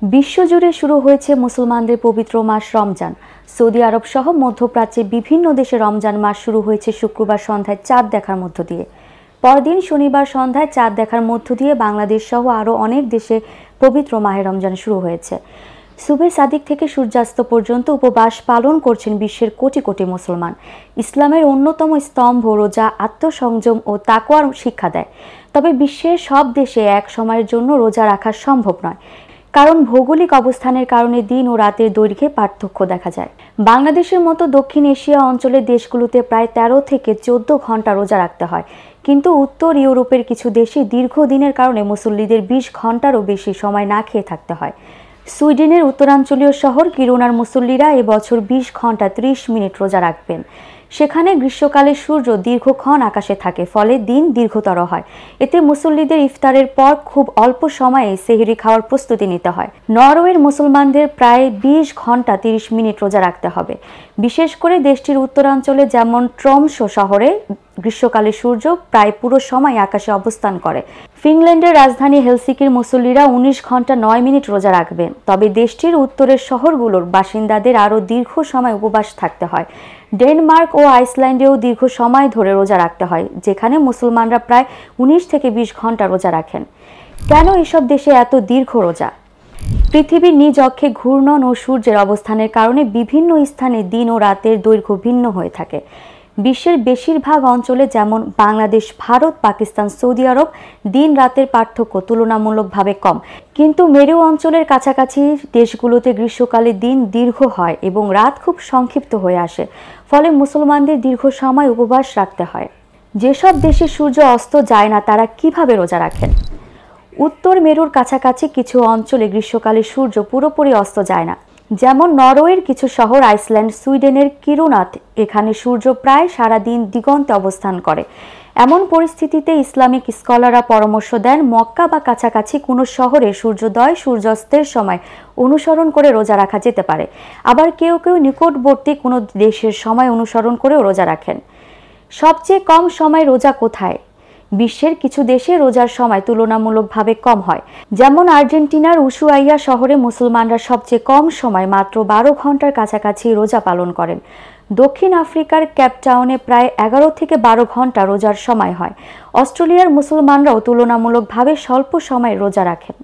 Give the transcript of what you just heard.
বিশ্বজুড়ে শুরু হয়েছে মুসলমানদের পবিত্র মাস রমজান। সৌদি আরব সহ মধ্যপ্রাচ্যে বিভিন্ন দেশে রমজান মাস শুরু হয়েছে শুক্রবার সন্ধ্যায় চাঁদ দেখার মধ্য দিয়ে। পরদিন শনিবার সন্ধ্যায় চাঁদ দেখার মধ্য দিয়ে বাংলাদেশ সহ আরও অনেক দেশে পবিত্র মাহে রমজান শুরু হয়েছে। সুবে সাদিক থেকে সূর্যাস্ত পর্যন্ত উপবাস পালন করছেন বিশ্বের কোটি কোটি মুসলমান। ইসলামের অন্যতম স্তম্ভ রোজা আত্মসংযম ও তাকওয়ার শিক্ষা দেয়। তবে বিশ্বের সব দেশে এক সময়ের জন্য রোজা রাখা সম্ভব নয়, কারণ ভৌগোলিক অবস্থানের কারণে দিন ও রাতের দৈর্ঘ্যে পার্থক্য দেখা যায়। বাংলাদেশের মতো দক্ষিণ এশিয়া অঞ্চলের দেশগুলোতে প্রায় 13 থেকে 14 ঘন্টা রোজা রাখতে হয়, কিন্তু উত্তর ইউরোপের কিছু দেশে দীর্ঘদিনের কারণে মুসল্লিদের 20 ঘন্টারও বেশি সময় না খেয়ে থাকতে হয়। সুইডেনের উত্তরাঞ্চলীয় শহর কিরুনার মুসল্লিরা এবছর 20 ঘন্টা 30 মিনিট রোজা রাখবেন। সেখানে গ্রীষ্মকালে সূর্য দীর্ঘক্ষণ আকাশে থাকে, ফলে দিন দীর্ঘতর হয়। এতে মুসল্লিদের ইফতারের পর খুব অল্প সময়ে সেহরি খাওয়ার প্রস্তুতি নিতে হয়। নরওয়ের মুসলমানদের প্রায় 20 ঘন্টা 30 মিনিট রোজা রাখতে হবে। বিশেষ করে দেশটির উত্তরাঞ্চলে যেমন ট্রমসো শহরে গ্রীষ্মকালে সূর্য প্রায় পুরো সময় আকাশে অবস্থান করে। ফিনল্যান্ডের রাজধানী হেলসিকির মুসল্লিরা 19 ঘন্টা 9 মিনিট রোজা রাখবেন। তবে দেশটির উত্তরের শহরগুলোর বাসিন্দাদের আরও দীর্ঘ সময় উপবাস থাকতে হয়। ডেনমার্ক ও আইসল্যান্ডেও দীর্ঘ সময় ধরে রোজা রাখতে হয়, যেখানে মুসলমানরা প্রায় 19 থেকে 20 ঘন্টা রোজা রাখেন। কেন এসব দেশে এত দীর্ঘ রোজা? পৃথিবীর নিজ অক্ষে ঘূর্ণন ও সূর্যের অবস্থানের কারণে বিভিন্ন স্থানে দিন ও রাতের দৈর্ঘ্য ভিন্ন হয়ে থাকে। বিশ্বের বেশিরভাগ অঞ্চলে যেমন বাংলাদেশ, ভারত, পাকিস্তান, সৌদি আরব দিন রাতের পার্থক্য তুলনামূলকভাবে কম, কিন্তু মেরু অঞ্চলের কাছাকাছি দেশগুলোতে গ্রীষ্মকালে দিন দীর্ঘ হয় এবং রাত খুব সংক্ষিপ্ত হয়ে আসে, ফলে মুসলমানদের দীর্ঘ সময় উপবাস রাখতে হয়। যেসব দেশে সূর্য অস্ত যায় না তারা কিভাবে রোজা রাখেন? উত্তর মেরুর কাছাকাছি কিছু অঞ্চলে গ্রীষ্মকালে সূর্য পুরোপুরি অস্ত যায় না, যেমন নরওয়ের কিছু শহর, আইসল্যান্ড, সুইডেনের কিরুনাত। এখানে সূর্য প্রায় সারাদিন দিগন্তে অবস্থান করে। এমন পরিস্থিতিতে ইসলামিক স্কলাররা পরামর্শ দেন মক্কা বা কাছাকাছি কোনো শহরে সূর্যোদয় সূর্যাস্তের সময় অনুসরণ করে রোজা রাখা যেতে পারে। আবার কেউ কেউ নিকটবর্তী কোনো দেশের সময় অনুসরণ করেও রোজা রাখেন। সবচেয়ে কম সময় রোজা কোথায়? বিশ্বের কিছু দেশে রোজার সময় তুলনামূলকভাবে কম হয়, যেমন আর্জেন্টিনার উশুয়াইয়া শহরে মুসলমানরা সবচেয়ে কম সময় মাত্র 12 ঘন্টার কাছাকাছি রোজা পালন করেন। দক্ষিণ আফ্রিকার ক্যাপটাউনে প্রায় 11 থেকে 12 ঘন্টা রোজার সময় হয়। অস্ট্রেলিয়ার মুসলমানরাও তুলনামূলকভাবে স্বল্প সময় রোজা রাখেন।